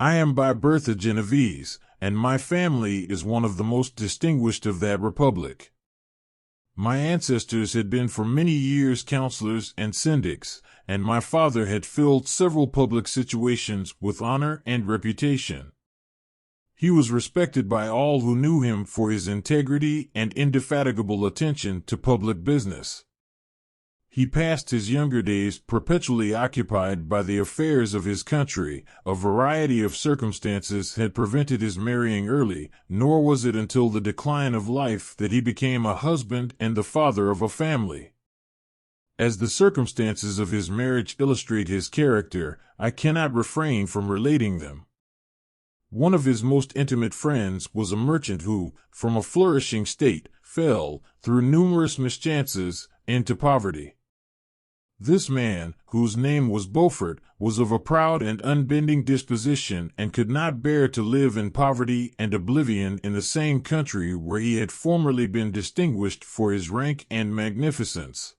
I am by birth a Genovese, and my family is one of the most distinguished of that republic. My ancestors had been for many years counselors and syndics, and my father had filled several public situations with honor and reputation. He was respected by all who knew him for his integrity and indefatigable attention to public business. He passed his younger days perpetually occupied by the affairs of his country. A variety of circumstances had prevented his marrying early, nor was it until the decline of life that he became a husband and the father of a family. As the circumstances of his marriage illustrate his character, I cannot refrain from relating them. One of his most intimate friends was a merchant who, from a flourishing state, fell, through numerous mischances, into poverty. This man, whose name was Beaufort, was of a proud and unbending disposition and could not bear to live in poverty and oblivion in the same country where he had formerly been distinguished for his rank and magnificence.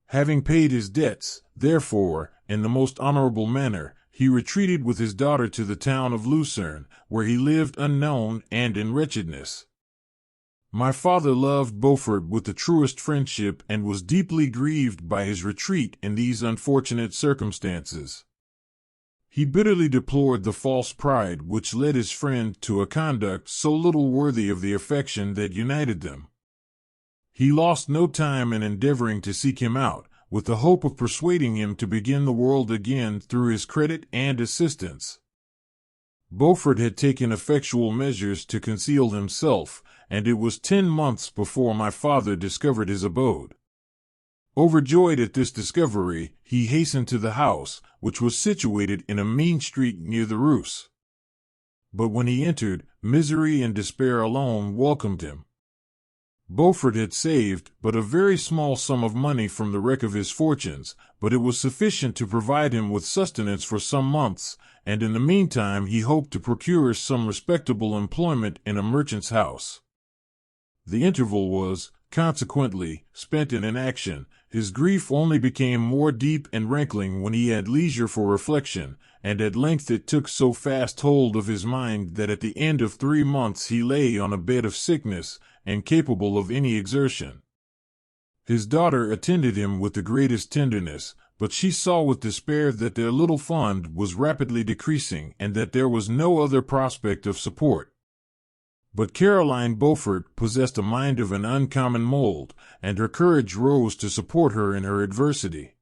Having paid his debts, therefore, in the most honorable manner, he retreated with his daughter to the town of Lucerne, where he lived unknown and in wretchedness. My father loved Beaufort with the truest friendship and was deeply grieved by his retreat in these unfortunate circumstances. He bitterly deplored the false pride which led his friend to a conduct so little worthy of the affection that united them. He lost no time in endeavoring to seek him out, with the hope of persuading him to begin the world again through his credit and assistance. Beaufort had taken effectual measures to conceal himself, and it was 10 months before my father discovered his abode. Overjoyed at this discovery, he hastened to the house, which was situated in a mean street near the Rus. But when he entered, misery and despair alone welcomed him. Beaufort had saved but a very small sum of money from the wreck of his fortunes, but it was sufficient to provide him with sustenance for some months, and in the meantime he hoped to procure some respectable employment in a merchant's house. The interval was, consequently, spent in inaction. His grief only became more deep and rankling when he had leisure for reflection, and at length it took so fast hold of his mind that at the end of 3 months he lay on a bed of sickness, incapable of any exertion. His daughter attended him with the greatest tenderness, but she saw with despair that their little fund was rapidly decreasing and that there was no other prospect of support. But Caroline Beaufort possessed a mind of an uncommon mold, and her courage rose to support her in her adversity.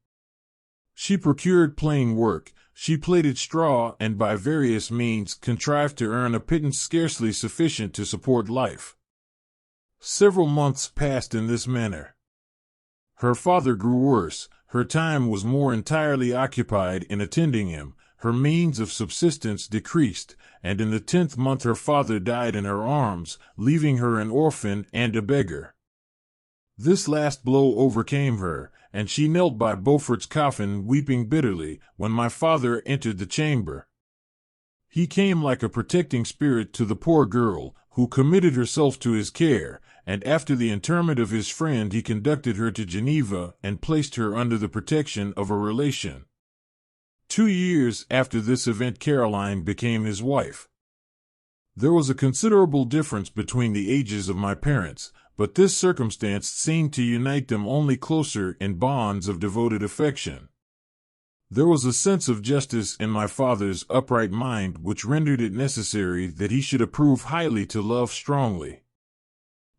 She procured plain work, she plaited straw, and by various means contrived to earn a pittance scarcely sufficient to support life. Several months passed in this manner. Her father grew worse, her time was more entirely occupied in attending him, her means of subsistence decreased, and in the 10th month her father died in her arms, leaving her an orphan and a beggar. This last blow overcame her, and she knelt by Beaufort's coffin weeping bitterly, when my father entered the chamber. He came like a protecting spirit to the poor girl, who committed herself to his care, and after the interment of his friend he conducted her to Geneva and placed her under the protection of a relation. 2 years after this event Caroline became his wife. There was a considerable difference between the ages of my parents, but this circumstance seemed to unite them only closer in bonds of devoted affection. There was a sense of justice in my father's upright mind which rendered it necessary that he should approve highly to love strongly.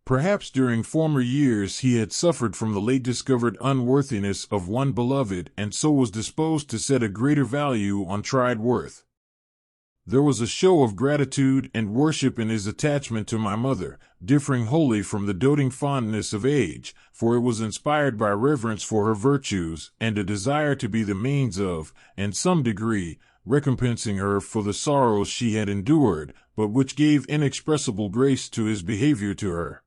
Perhaps during former years he had suffered from the late discovered unworthiness of one beloved and so was disposed to set a greater value on tried worth. There was a show of gratitude and worship in his attachment to my mother, differing wholly from the doting fondness of age, for it was inspired by reverence for her virtues and a desire to be the means of, in some degree, recompensing her for the sorrows she had endured, but which gave inexpressible grace to his behavior to her.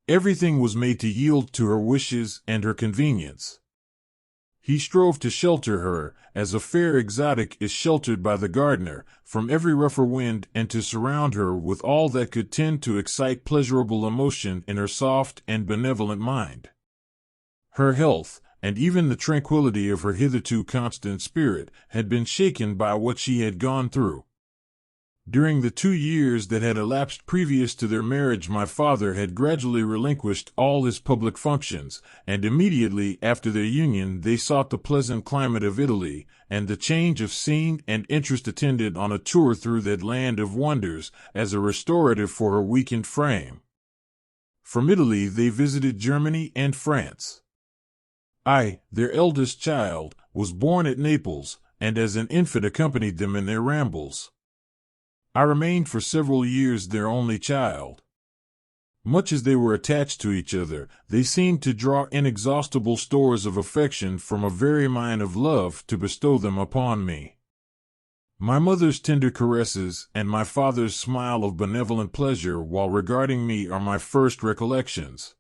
Everything was made to yield to her wishes and her convenience. He strove to shelter her, as a fair exotic is sheltered by the gardener, from every rougher wind and to surround her with all that could tend to excite pleasurable emotion in her soft and benevolent mind. Her health, and even the tranquility of her hitherto constant spirit had been shaken by what she had gone through. During the 2 years that had elapsed previous to their marriage, my father had gradually relinquished all his public functions, and immediately after their union they sought the pleasant climate of Italy, and the change of scene and interest attended on a tour through that land of wonders as a restorative for her weakened frame. From Italy they visited Germany and France. I, their eldest child, was born at Naples, and as an infant accompanied them in their rambles. I remained for several years their only child. Much as they were attached to each other, they seemed to draw inexhaustible stores of affection from a very mine of love to bestow them upon me. My mother's tender caresses and my father's smile of benevolent pleasure while regarding me are my first recollections.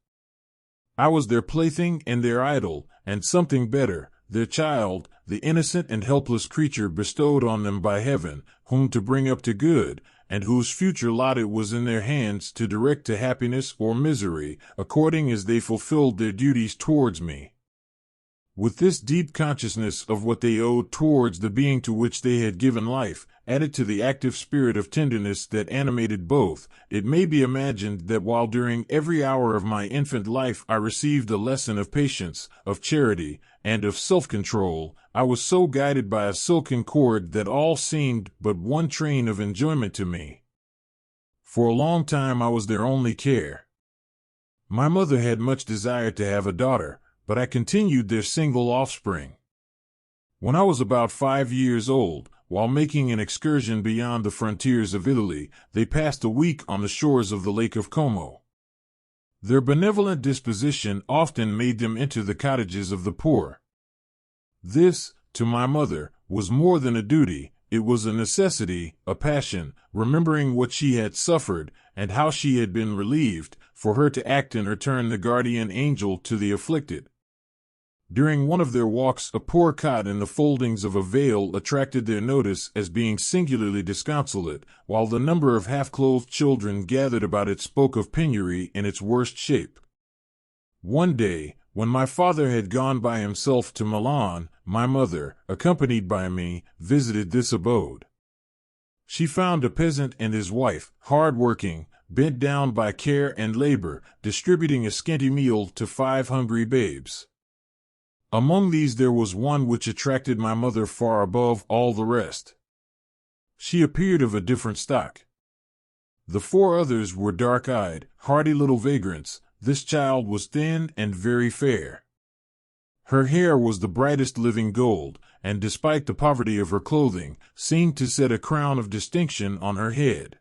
I was their plaything and their idol, and something better, their child, the innocent and helpless creature bestowed on them by heaven, whom to bring up to good, and whose future lot it was in their hands to direct to happiness or misery, according as they fulfilled their duties towards me. With this deep consciousness of what they owed towards the being to which they had given life, added to the active spirit of tenderness that animated both, it may be imagined that while during every hour of my infant life I received a lesson of patience, of charity, and of self-control, I was so guided by a silken cord that all seemed but one train of enjoyment to me. For a long time I was their only care. My mother had much desired to have a daughter, but I continued their single offspring. When I was about 5 years old, while making an excursion beyond the frontiers of Italy, they passed a week on the shores of the Lake of Como. Their benevolent disposition often made them enter the cottages of the poor. This, to my mother, was more than a duty, it was a necessity, a passion, remembering what she had suffered, and how she had been relieved, for her to act in her turn the guardian angel to the afflicted. During one of their walks, a poor cot in the foldings of a veil attracted their notice as being singularly disconsolate, while the number of half-clothed children gathered about it spoke of penury in its worst shape. One day, when my father had gone by himself to Milan, my mother, accompanied by me, visited this abode. She found a peasant and his wife, hard-working, bent down by care and labor, distributing a scanty meal to 5 hungry babes. Among these there was one which attracted my mother far above all the rest. She appeared of a different stock. The 4 others were dark-eyed, hardy little vagrants. This child was thin and very fair. Her hair was the brightest living gold, and despite the poverty of her clothing, seemed to set a crown of distinction on her head.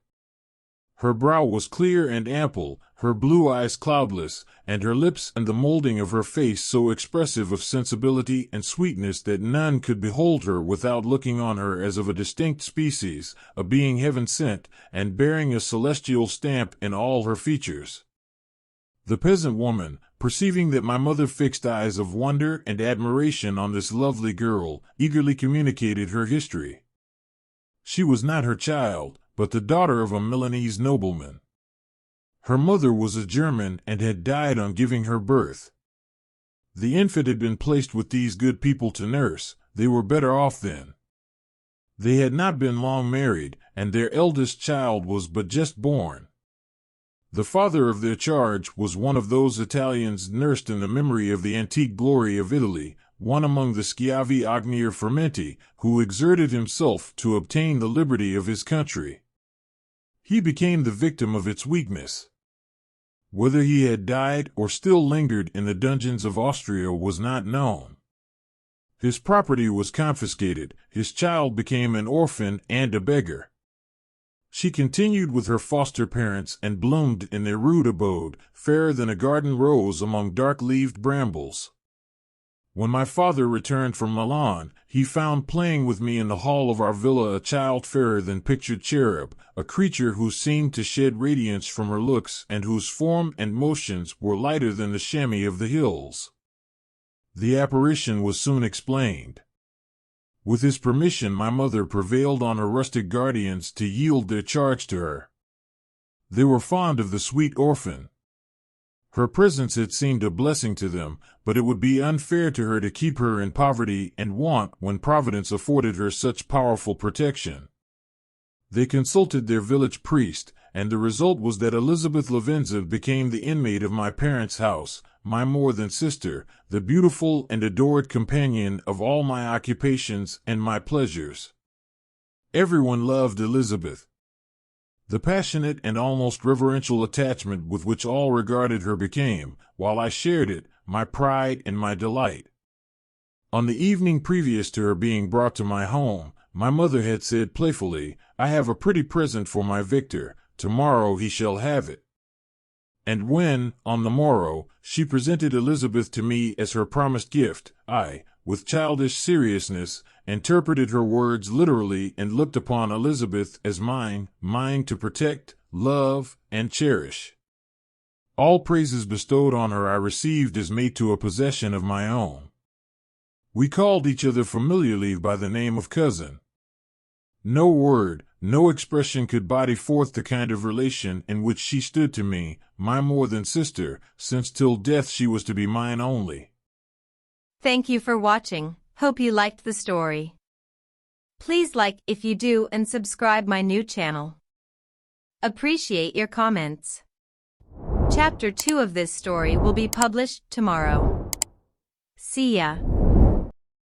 Her brow was clear and ample, her blue eyes cloudless, and her lips and the molding of her face so expressive of sensibility and sweetness that none could behold her without looking on her as of a distinct species, a being heaven-sent, and bearing a celestial stamp in all her features. The peasant woman, perceiving that my mother fixed eyes of wonder and admiration on this lovely girl, eagerly communicated her history. She was not her child, but the daughter of a Milanese nobleman. Her mother was a German and had died on giving her birth. The infant had been placed with these good people to nurse. They were better off then. They had not been long married, and their eldest child was but just born. The father of their charge was one of those Italians nursed in the memory of the antique glory of Italy, one among the Schiavi Agnier Fermenti, who exerted himself to obtain the liberty of his country. He became the victim of its weakness. Whether he had died or still lingered in the dungeons of Austria was not known. His property was confiscated, his child became an orphan and a beggar. She continued with her foster parents and bloomed in their rude abode, fairer than a garden rose among dark-leaved brambles. When my father returned from Milan, he found playing with me in the hall of our villa a child fairer than pictured cherub, a creature who seemed to shed radiance from her looks and whose form and motions were lighter than the chamois of the hills. The apparition was soon explained. With his permission, my mother prevailed on her rustic guardians to yield their charge to her. They were fond of the sweet orphan. Her presence had seemed a blessing to them, but it would be unfair to her to keep her in poverty and want when Providence afforded her such powerful protection. They consulted their village priest, and the result was that Elizabeth Lavenza became the inmate of my parents' house, my more-than sister, the beautiful and adored companion of all my occupations and my pleasures. Everyone loved Elizabeth. The passionate and almost reverential attachment with which all regarded her became, while I shared it, my pride and my delight. On the evening previous to her being brought to my home, my mother had said playfully, "I have a pretty present for my Victor. Tomorrow he shall have it." And when, on the morrow, she presented Elizabeth to me as her promised gift, I, with childish seriousness, interpreted her words literally and looked upon Elizabeth as mine to protect, love, and cherish. All praises bestowed on her I received as mate to a possession of my own. We called each other familiarly by the name of cousin. No word, no expression could body forth the kind of relation in which she stood to me, my more-than sister, since till death she was to be mine only. Thank you for watching. Hope you liked the story. Please like if you do and subscribe my new channel. Appreciate your comments. Chapter 2 of this story will be published tomorrow. See ya.